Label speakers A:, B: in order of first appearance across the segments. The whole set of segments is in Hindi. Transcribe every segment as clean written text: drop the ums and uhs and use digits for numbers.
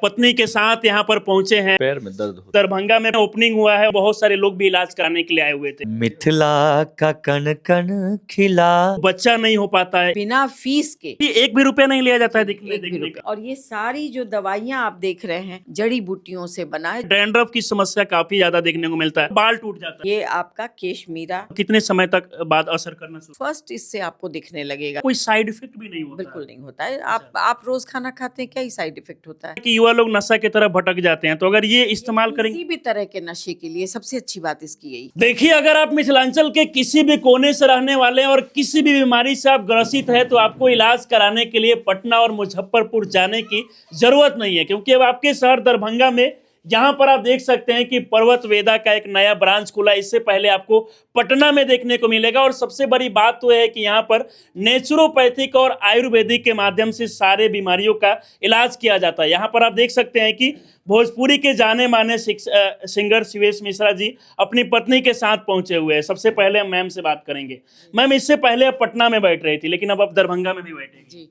A: पत्नी के साथ यहाँ पर पहुंचे हैं।
B: पैर में दर्द होता
A: दरभंगा में ओपनिंग हुआ है, बहुत सारे लोग भी इलाज कराने के लिए आए हुए थे।
B: मिथिला का कण कण खिला।
A: बच्चा नहीं हो पाता है,
C: बिना फीस के
A: एक भी रुपया नहीं लिया जाता है
C: एक भी
A: देखने
C: रुपए।
A: का।
C: और ये सारी जो दवाइयाँ आप देख रहे हैं जड़ी बूटियों से बना है।
A: डैंड्रफ की समस्या काफी ज्यादा देखने को मिलता है, बाल टूट जाता है।
C: ये आपका केशमीरा
A: कितने समय तक बाद असर करना शुरू?
C: फर्स्ट इससे आपको दिखने लगेगा।
A: कोई साइड इफेक्ट भी नहीं होता?
C: बिल्कुल नहीं होता है। आप रोज खाना खाते हैं, क्या ही साइड इफेक्ट होता है?
A: कि युवा लोग नशा की तरफ भटक जाते हैं, तो अगर ये इस्तेमाल करेंगे
C: किसी भी तरह के नशे के लिए सबसे अच्छी बात इसकी यही।
A: देखिए, अगर आप मिथिलांचल के किसी भी कोने से रहने वाले हैं और किसी भी बीमारी से आप ग्रसित है, तो आपको इलाज कराने के लिए पटना और मुजफ्फरपुर जाने की जरूरत नहीं है, क्योंकि अब आपके शहर दरभंगा में यहाँ पर आप देख सकते हैं कि पर्वत वेदा का एक नया ब्रांच खुला। इससे पहले आपको पटना में देखने को मिलेगा। और सबसे बड़ी बात तो है कि यहाँ पर नेचुरोपैथिक और आयुर्वेदिक के माध्यम से सारे बीमारियों का इलाज किया जाता है। यहाँ पर आप देख सकते हैं कि भोजपुरी के जाने माने सिंगर शिवेश मिश्रा जी अपनी पत्नी के साथ पहुंचे हुए हैं। सबसे पहले हम मैम से बात करेंगे। मैम, इससे पहले आप पटना में बैठ रही थी, लेकिन अब आप दरभंगा में भी बैठेंगी।
C: जी,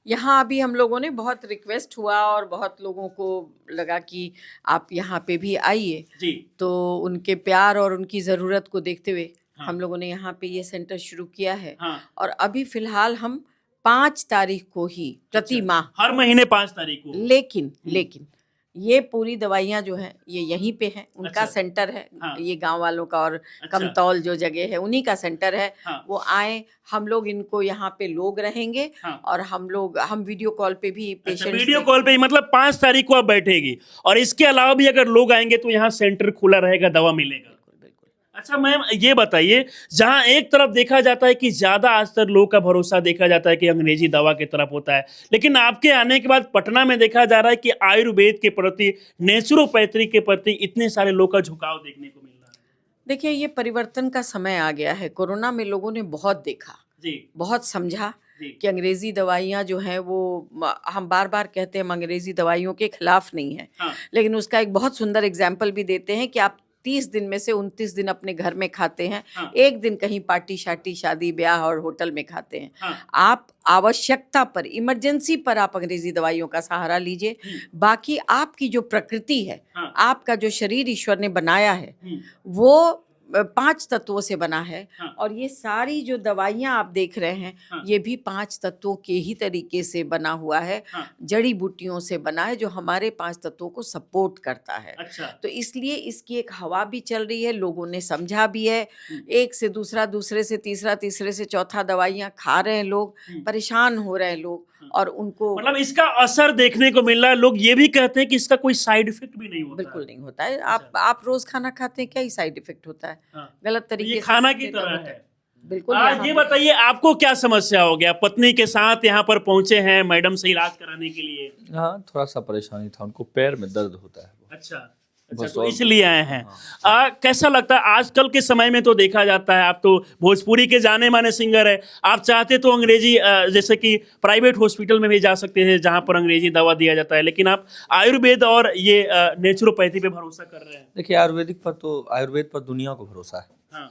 C: यहाँ अभी हम लोगों ने बहुत रिक्वेस्ट हुआ और बहुत लोगों को लगा कि आप यहाँ पे भी आइए
A: जी।
C: तो उनके प्यार और उनकी ज़रूरत को देखते हुए
A: हाँ।
C: हम लोगों ने यहाँ पे ये सेंटर शुरू किया है।
A: हाँ।
C: और अभी फ़िलहाल हम 5 तारीख को ही प्रति माह,
A: हर महीने 5 तारीख को।
C: लेकिन ये पूरी दवाइयाँ जो हैं ये यहीं पे हैं। उनका
A: अच्छा।
C: सेंटर है।
A: हाँ।
C: ये गांव वालों का और
A: अच्छा।
C: कमतौल जो जगह है उन्हीं का सेंटर है।
A: हाँ।
C: वो आए, हम लोग इनको यहाँ पे लोग रहेंगे।
A: हाँ।
C: और हम वीडियो कॉल पे भी
A: अच्छा,
C: पेशेंट
A: वीडियो कॉल पे ही, मतलब 5 तारीख को आप बैठेगी। और इसके अलावा भी अगर लोग आएंगे तो यहाँ सेंटर खुला रहेगा, दवा मिलेगा। अच्छा मैम, ये बताइए, जहाँ एक तरफ देखा जाता है कि ज्यादा आज तक लोगों का भरोसा देखा जाता है कि अंग्रेजी दवा की तरफ होता है, लेकिन आपके आने के बाद पटना में देखा जा रहा है कि आयुर्वेद के प्रति, नेचुरोपैथी के प्रति इतने सारे लोग का झुकाव देखने को मिल रहा है।
C: देखिए, ये परिवर्तन का समय आ गया है। कोरोना में लोगों ने बहुत देखा
A: जी।
C: बहुत समझा
A: जी।
C: कि अंग्रेजी दवाइयाँ जो हैं वो, हम बार बार कहते हैं हम अंग्रेजी दवाइयों के खिलाफ नहीं हैं।
A: हाँ।
C: लेकिन उसका एक बहुत सुंदर एग्जाम्पल भी देते हैं कि आप 30 दिन में से 29 दिन अपने घर में खाते हैं।
A: हाँ।
C: एक दिन कहीं पार्टी शार्टी, शादी ब्याह और होटल में खाते हैं।
A: हाँ।
C: आप आवश्यकता पर, इमरजेंसी पर आप अंग्रेजी दवाइयों का सहारा लीजिए। बाकी आपकी जो प्रकृति है,
A: हाँ।
C: आपका जो शरीर ईश्वर ने बनाया है,
A: हम्म।
C: वो 5 तत्वों से बना है।
A: हाँ।
C: और ये सारी जो दवाइयाँ आप देख रहे हैं,
A: हाँ।
C: ये भी 5 तत्वों के ही तरीके से बना हुआ है।
A: हाँ।
C: जड़ी बूटियों से बना है जो हमारे 5 तत्वों को सपोर्ट करता है।
A: अच्छा।
C: तो इसलिए इसकी एक हवा भी चल रही है, लोगों ने समझा भी है। एक से दूसरा, दूसरे से तीसरा, तीसरे से चौथा दवाइयाँ खा रहे हैं लोग, परेशान हो रहे हैं लोग। और उनको
A: मतलब इसका असर देखने को मिल रहा है। लोग ये भी कहते हैं कि इसका कोई साइड इफेक्ट भी नहीं होता।
C: बिल्कुल नहीं होता है। आप रोज खाना खाते हैं, क्या ही साइड इफेक्ट होता है?
A: हाँ।
C: गलत
A: ये
C: तरीके से
A: खाना की
C: देना
A: तरह
C: होता
A: है।
C: बिल्कुल।
A: ये बताइए, आपको क्या समस्या हो गया? पत्नी के साथ यहाँ पर पहुंचे हैं मैडम से इलाज कराने के लिए।
B: हाँ, थोड़ा सा परेशानी था, उनको पैर में दर्द होता है।
A: अच्छा,
B: बस
A: तो
B: और
A: इसलिए आए हैं। कैसा लगता है आजकल के समय में? तो देखा जाता है, आप तो भोजपुरी के जाने माने सिंगर है, आप चाहते तो अंग्रेजी जैसे कि प्राइवेट हॉस्पिटल में भी जा सकते हैं जहाँ पर अंग्रेजी दवा दिया जाता है, लेकिन आप आयुर्वेद और ये नेचुरोपैथी पे भरोसा कर रहे हैं।
B: देखिए, आयुर्वेद पर दुनिया को भरोसा है।
A: हाँ।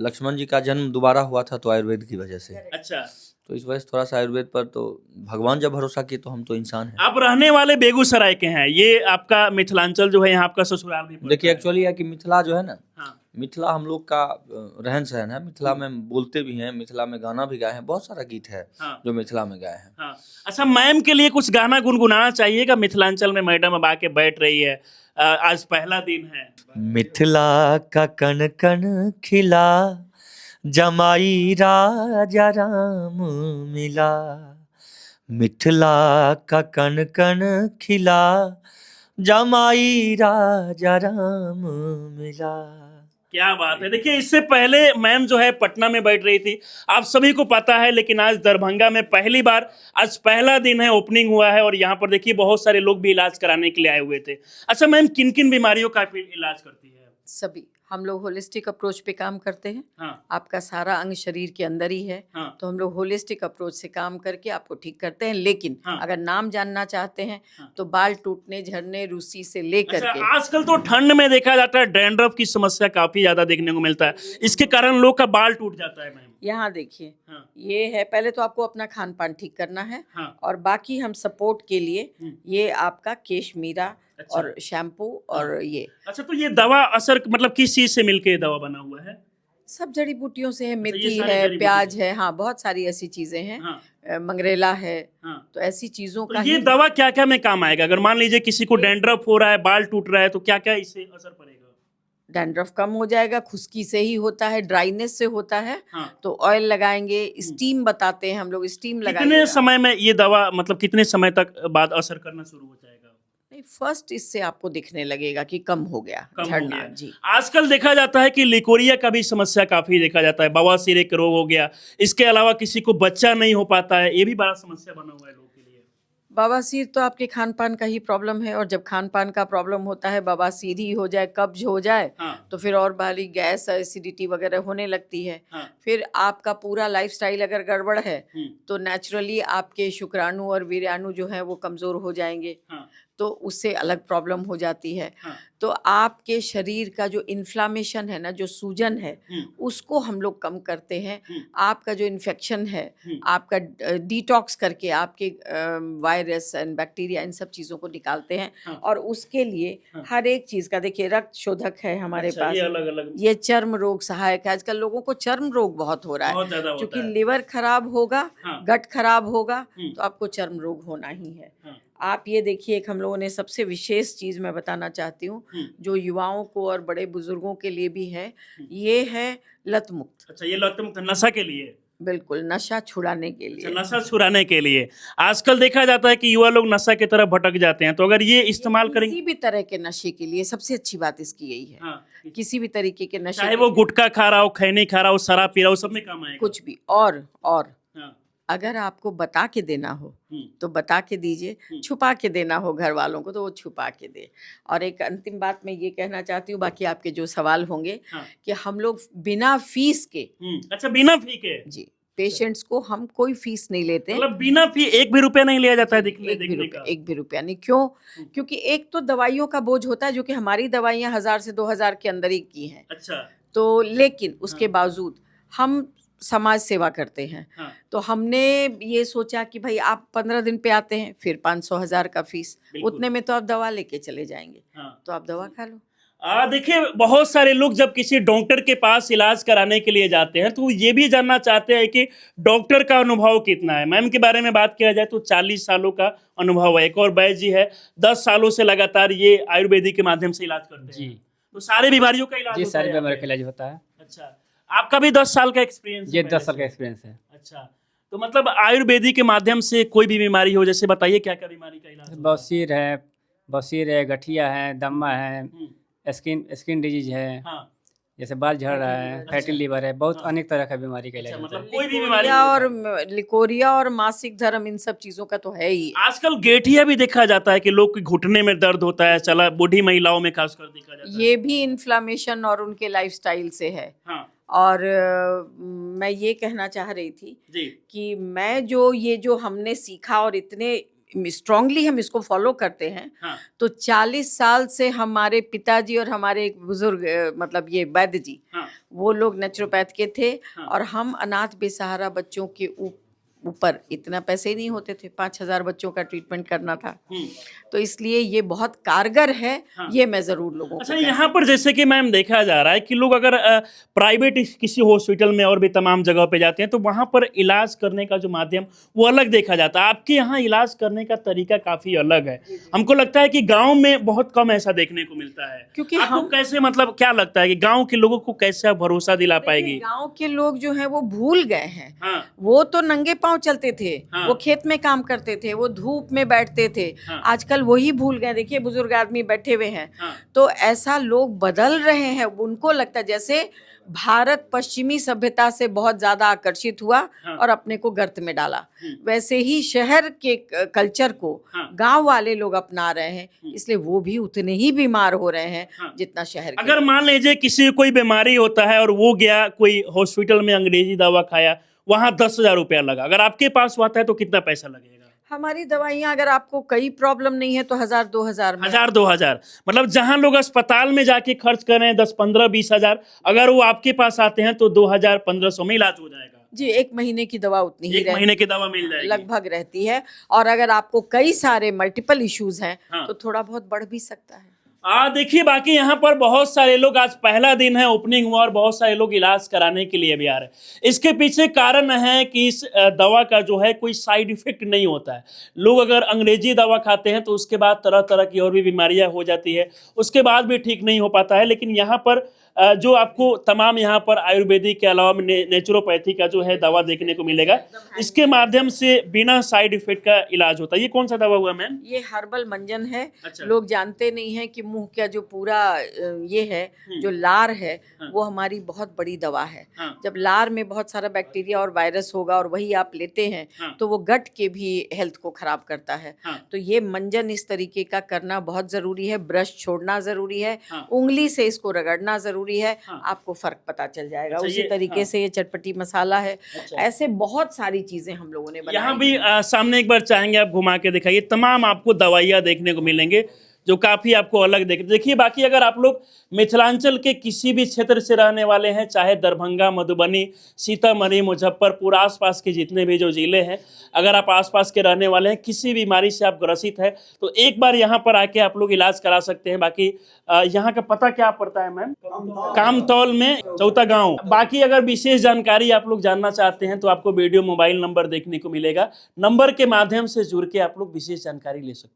B: लक्ष्मण जी का जन्म दोबारा हुआ था तो आयुर्वेद की वजह से।
A: अच्छा,
B: तो इस वजह से थोड़ा सा आयुर्वेद पर तो भगवान जब भरोसा किए तो हम तो इंसान हैं।
A: आप रहने वाले बेगूसराय के हैं, ये आपका मिथिलांचल जो है यहाँ आपका ससुराल भी पड़ता
B: देखिए,
A: है।
B: एक्चुअली है कि मिथिला जो है ना,
A: हाँ।
B: मिथिला हम लोग का रहन सहन है। मिथिला में बोलते भी हैं, मिथिला में गाना भी गाए हैं, बहुत सारा गीत है।
A: हाँ।
B: जो मिथिला में गाए हैं।
A: हाँ। अच्छा, मैम के लिए कुछ गाना गुनगुनाना चाहिएगा? मिथिलांचल में मैडम अब आके बैठ रही है, आज पहला दिन है।
B: मिथिला का कण कण खिला, जमाई राजा राम मिला। मिथिला का कण कण खिला, जमाई राजा राम मिला।
A: क्या बात है। देखिए, इससे पहले मैम जो है पटना में बैठ रही थी, आप सभी को पता है, लेकिन आज दरभंगा में पहली बार, आज पहला दिन है, ओपनिंग हुआ है। और यहाँ पर देखिए बहुत सारे लोग भी इलाज कराने के लिए आए हुए थे। अच्छा मैम, किन किन बीमारियों का इलाज करती है?
C: सभी हम लोग होलिस्टिक अप्रोच पे काम करते हैं।
A: हाँ
C: आपका सारा अंग शरीर के अंदर ही है,
A: हाँ
C: तो हम लोग होलिस्टिक अप्रोच से काम करके आपको ठीक करते हैं। लेकिन
A: हाँ।
C: अगर नाम जानना चाहते हैं
A: हाँ।
C: तो बाल टूटने, झड़ने, रूसी से लेकर
A: अच्छा,
C: के
A: आजकल तो ठंड में देखा जाता है डैंड्रफ की समस्या काफी ज्यादा देखने को मिलता है, इसके कारण लोग का बाल टूट जाता है मैम।
C: यहाँ देखिए,
A: हाँ
C: ये है, पहले तो आपको अपना खान पान ठीक करना है
A: हाँ
C: और बाकी हम सपोर्ट के लिए
A: हम्म।
C: ये आपका केशमीरा
A: अच्छा।
C: और शैम्पू और ये
A: अच्छा, तो ये दवा असर मतलब किस चीज से मिलके ये दवा बना हुआ है?
C: सब जड़ी बूटियों से है।
A: ये
C: मेथी
A: सारी
C: है,
A: जड़ी
C: प्याज
A: बूटी
C: है, हाँ बहुत सारी ऐसी चीजें हैं।
A: हाँ
C: मंगरेला है,
A: हाँ।
C: तो ऐसी चीजों
A: तो
C: का
A: ये
C: ही
A: दवा क्या क्या में काम आएगा? अगर मान लीजिए किसी को डैंड्रफ हो रहा है, बाल टूट रहा है, तो क्या क्या इससे असर पड़ेगा?
C: डैंड्रफ कम हो जाएगा, खुश्की से ही होता है, ड्राइनेस से होता है।
A: हाँ।
C: तो ऑयल लगाएंगे, स्टीम बताते हैं हम लोग, स्टीम
A: कितने
C: लगाएंगे।
A: समय में ये दवा मतलब कितने समय तक बाद असर करना शुरू हो जाएगा?
C: नहीं, फर्स्ट इससे आपको दिखने लगेगा कि कम हो गया
A: कम हो
C: झड़ना
A: गया।
C: जी।
A: आजकल देखा जाता है कि लिकोरिया का भी समस्या काफी देखा जाता है, बवासीर एक रोग हो गया, इसके अलावा किसी को बच्चा नहीं हो पाता है, ये भी बड़ा समस्या बना हुआ है लोगों के लिए।
C: बवासीर तो आपके खान पान का ही प्रॉब्लम है, और जब खान पान का प्रॉब्लम होता है, बवासीर ही हो जाए, कब्ज हो जाए,
A: हाँ
C: तो फिर और भारी गैस, एसिडिटी वगैरह होने लगती है।
A: हाँ
C: फिर आपका पूरा लाइफस्टाइल अगर गड़बड़ है
A: हम्म,
C: तो नेचुरली आपके शुक्राणु और वीर्याणु जो है वो कमज़ोर हो जाएंगे,
A: हाँ
C: तो उससे अलग प्रॉब्लम हो जाती है।
A: हाँ
C: तो आपके शरीर का जो इन्फ्लामेशन है ना, जो सूजन है, उसको हम लोग कम करते हैं। आपका जो इन्फेक्शन है, आपका डिटॉक्स करके आपके वायरस एंड बैक्टीरिया, इन सब चीज़ों को निकालते हैं।
A: हाँ।
C: और उसके लिए
A: हाँ।
C: हर एक चीज़ का देखिए, रक्त शोधक है हमारे
A: अच्छा,
C: पास,
A: ये अलग अलग
C: ये चर्म रोग सहायक है। आजकल लोगों को चर्म रोग बहुत हो रहा है,
A: बहुत ज्यादा होता
C: क्योंकि
A: है।
C: लिवर खराब होगा,
A: हाँ।
C: गट खराब होगा, तो आपको चर्म रोग होना ही है।
A: हाँ।
C: आप ये देखिए, एक हम लोगों ने सबसे विशेष चीज़ मैं बताना चाहती हूँ, जो युवाओं को और बड़े बुजुर्गों के लिए भी है, ये है लत मुक्त।
A: अच्छा, ये लत मुक्त नशा के लिए?
C: बिल्कुल, नशा छुड़ाने के
A: अच्छा,
C: लिए।
A: नशा छुड़ाने के लिए। आजकल देखा जाता है कि युवा लोग नशा की तरफ भटक जाते हैं, तो अगर ये इस्तेमाल करेंगे,
C: किसी भी तरह के नशे के लिए सबसे अच्छी बात इसकी यही है।
A: हाँ,
C: किसी भी तरीके के नशे
A: चाहे
C: के
A: वो
C: लिए,
A: गुटखा खा रहा हो, खैनी खा रहा हो, शराब पी रहा हो, सब में काम आएगा।
C: कुछ भी। और
A: हाँ,
C: अगर आपको बता के देना हो
A: हम्म,
C: तो बता के दीजिए, छुपा के देना हो घर वालों को तो वो छुपा के दे। और एक अंतिम बात मैं ये कहना चाहती हूँ, बाकी आपके जो सवाल होंगे,
A: हाँ,
C: कि हम लोग बिना फीस के,
A: अच्छा, बिना फी के?
C: जी, पेशेंट्स को हम कोई फीस नहीं लेते।
A: मतलब बिना फी एक भी रुपया नहीं लिया जाता है देखने का?
C: एक भी रुपया नहीं। क्यों? क्योंकि एक तो दवाइयों का बोझ होता है, जो कि हमारी दवाइयाँ 1000 से 2000 के अंदर ही की हैं।
A: अच्छा।
C: तो लेकिन उसके बावजूद हम समाज सेवा करते हैं।
A: हाँ,
C: तो हमने ये सोचा कि भाई आप 15 दिन पे आते हैं, फिर 500-1000 का फीस,
A: बिल्कुल।
C: उतने में तो आप दवा लेके चले जाएंगे,
A: हाँ।
C: तो आप दवा खा लो।
A: देखिए, बहुत सारे लोग जब किसी डॉक्टर के पास इलाज कराने के लिए जाते हैं तो ये भी जानना चाहते हैं कि डॉक्टर का अनुभव कितना है। मैम के बारे में बात किया जाए तो 40 सालों का अनुभव है। एक और बैज जी है, 10 सालों से लगातार ये आयुर्वेदिक के माध्यम से इलाज करते हैं
D: जी
A: तो सारी बीमारियों का इलाज
D: जी,
A: होता है
D: सारी
A: यहाँ
D: बीमारी
A: पे?
D: का इलाज होता है।
A: अच्छा, आपका भी 10 साल का एक्सपीरियंस?
D: ये 10 साल का एक्सपीरियंस है।
A: अच्छा, तो मतलब आयुर्वेदिक के माध्यम से कोई भी बीमारी हो, जैसे बताइए क्या क्या बीमारी का इलाज होता है?
D: बसीर है, गठिया है, दम्मा है, स्किन डिजीज है,
A: हाँ,
D: जैसे बाल झड़ रहा है,
A: अच्छा।
D: फैटी लीवर है, बहुत
A: हाँ।
D: अनेक तरह का बीमारी का इलाज
A: अच्छा,
D: होता है।
A: मतलब कोई भी बीमारी
C: लिकोरिया और मासिक धर्म, इन सब चीजों का तो है ही।
A: आजकल गेठिया भी देखा जाता है कि लोग के घुटने में दर्द होता है, चला बूढ़ी महिलाओं में खासकर देखा जाता है।
C: ये भी इन्फ्लामेशन और उनके लाइफस्टाइल से है।
A: हाँ
C: और मैं ये कहना चाह रही थी
A: जी,
C: कि मैं ये जो हमने सीखा और इतने स्ट्रांगली हम इसको फॉलो करते हैं,
A: हाँ
C: तो 40 साल से हमारे पिताजी और हमारे एक बुजुर्ग मतलब ये वैद्य जी,
A: हाँ
C: वो लोग नेचुरोपैथ के थे।
A: हाँ।
C: और हम अनाथ बेसहारा बच्चों के ऊपर इतना पैसे ही नहीं होते थे, 5000 बच्चों का ट्रीटमेंट करना था, तो इसलिए ये बहुत कारगर है।
A: हाँ।
C: ये मैं ज़रूर लोगों
A: अच्छा,
C: को
A: यहाँ पर जैसे कि मैम देखा जा रहा है कि लोग अगर प्राइवेट किसी हॉस्पिटल में और भी तमाम जगह पे जाते हैं तो वहाँ पर इलाज करने का जो माध्यम वो अलग देखा जाता है। आपके यहाँ इलाज करने का तरीका काफ़ी अलग है। हमको लगता है कि गाँव में बहुत कम ऐसा देखने को मिलता है।
C: क्योंकि
A: आपको
C: हम
A: कैसे, मतलब क्या लगता है कि गाँव के लोगों को कैसे आप भरोसा दिला पाएगी?
C: गांव के लोग जो हैं वो भूल गए हैं।
A: हाँ
C: वो तो नंगे पांव चलते थे,
A: हाँ।
C: वो खेत में काम करते थे, वो धूप में बैठते थे।
A: हाँ।
C: आजकल वही भूल गए। देखिए बुजुर्ग आदमी बैठे हुए हैं,
A: हाँ
C: तो ऐसा लोग बदल रहे हैं। उनको लगता है जैसे भारत पश्चिमी सभ्यता से बहुत ज्यादा आकर्षित हुआ
A: हाँ।
C: और अपने को गर्त में डाला। वैसे ही शहर के कल्चर को
A: हाँ।
C: गांव वाले लोग अपना रहे हैं, इसलिए वो भी उतने ही बीमार हो रहे हैं
A: हाँ।
C: जितना शहर के।
A: अगर मान लीजिए किसी को कोई बीमारी होता है और वो गया कोई हॉस्पिटल में अंग्रेजी दवा खाया, वहां 10,000 रुपया लगा, अगर आपके पास आता है तो कितना पैसा लगेगा?
C: हमारी दवाइयाँ अगर आपको कई प्रॉब्लम नहीं है तो 1,000-2,000 में।
A: 1,000-2,000, मतलब जहां लोग अस्पताल में जाके खर्च कर रहे हैं 10-15-20,000, अगर वो आपके पास आते हैं तो 2,000-1,500 में इलाज हो जाएगा।
C: जी, 1 महीने की दवा उतनी ही
A: एक महीने की दवा मिल जाएगी
C: लगभग रहती है। और अगर आपको कई सारे मल्टीपल इश्यूज हैं
A: हाँ।
C: तो थोड़ा बहुत बढ़ भी सकता है।
A: देखिए, बाकी यहाँ पर बहुत सारे लोग, आज पहला दिन है, ओपनिंग हुआ और बहुत सारे लोग इलाज कराने के लिए भी आ रहे हैं। इसके पीछे कारण है कि इस दवा का जो है कोई साइड इफेक्ट नहीं होता है। लोग अगर अंग्रेजी दवा खाते हैं तो उसके बाद तरह तरह की और भी बीमारियां हो जाती है, उसके बाद भी ठीक नहीं हो पाता है। लेकिन यहाँ पर जो आपको तमाम यहाँ पर आयुर्वेदिक के अलावा नेचुरोपैथी का जो है दवा देखने को मिलेगा, इसके माध्यम से बिना साइड इफेक्ट का इलाज होता है। ये कौन सा दवा हुआ मैम?
C: ये हर्बल मंजन है।
A: अच्छा।
C: लोग जानते नहीं है कि मुंह का जो पूरा ये है, जो लार है, वो हमारी बहुत बड़ी दवा है।
A: हाँ।
C: जब लार में बहुत सारा बैक्टीरिया और वायरस होगा और वही आप लेते हैं
A: हाँ।
C: तो वो गट के भी हेल्थ को खराब करता है।
A: हाँ।
C: तो ये मंजन इस तरीके का करना बहुत जरूरी है। ब्रश छोड़ना जरूरी है,
A: हाँ।
C: उंगली से इसको रगड़ना जरूरी है।
A: हाँ।
C: आपको फर्क पता चल जाएगा।
A: अच्छा,
C: उसी
A: ये-
C: तरीके
A: हाँ।
C: से ये चटपटी मसाला है।
A: अच्छा।
C: ऐसे बहुत सारी चीजें हम लोगों ने बनाई।
A: यहाँ भी सामने एक बार चाहेंगे आप घुमा के दिखाइए, तमाम आपको दवाइयाँ देखने को मिलेंगे जो काफ़ी आपको अलग देखिए। बाकी अगर आप लोग मिथिलांचल के किसी भी क्षेत्र से रहने वाले हैं, चाहे दरभंगा, मधुबनी, सीतामढ़ी, मुजफ्फरपुर, आसपास के जितने भी जो ज़िले हैं, अगर आप आसपास के रहने वाले हैं, किसी बीमारी से आप ग्रसित हैं तो एक बार यहाँ पर आके आप लोग इलाज करा सकते हैं। बाकी यहाँ का पता क्या पड़ता है मैम? कामतौल में, चौथा गाँव। बाकी अगर विशेष जानकारी आप लोग जानना चाहते हैं तो आपको वीडियो मोबाइल नंबर देखने को मिलेगा, नंबर के माध्यम से जुड़ के आप लोग विशेष जानकारी ले सकते हैं।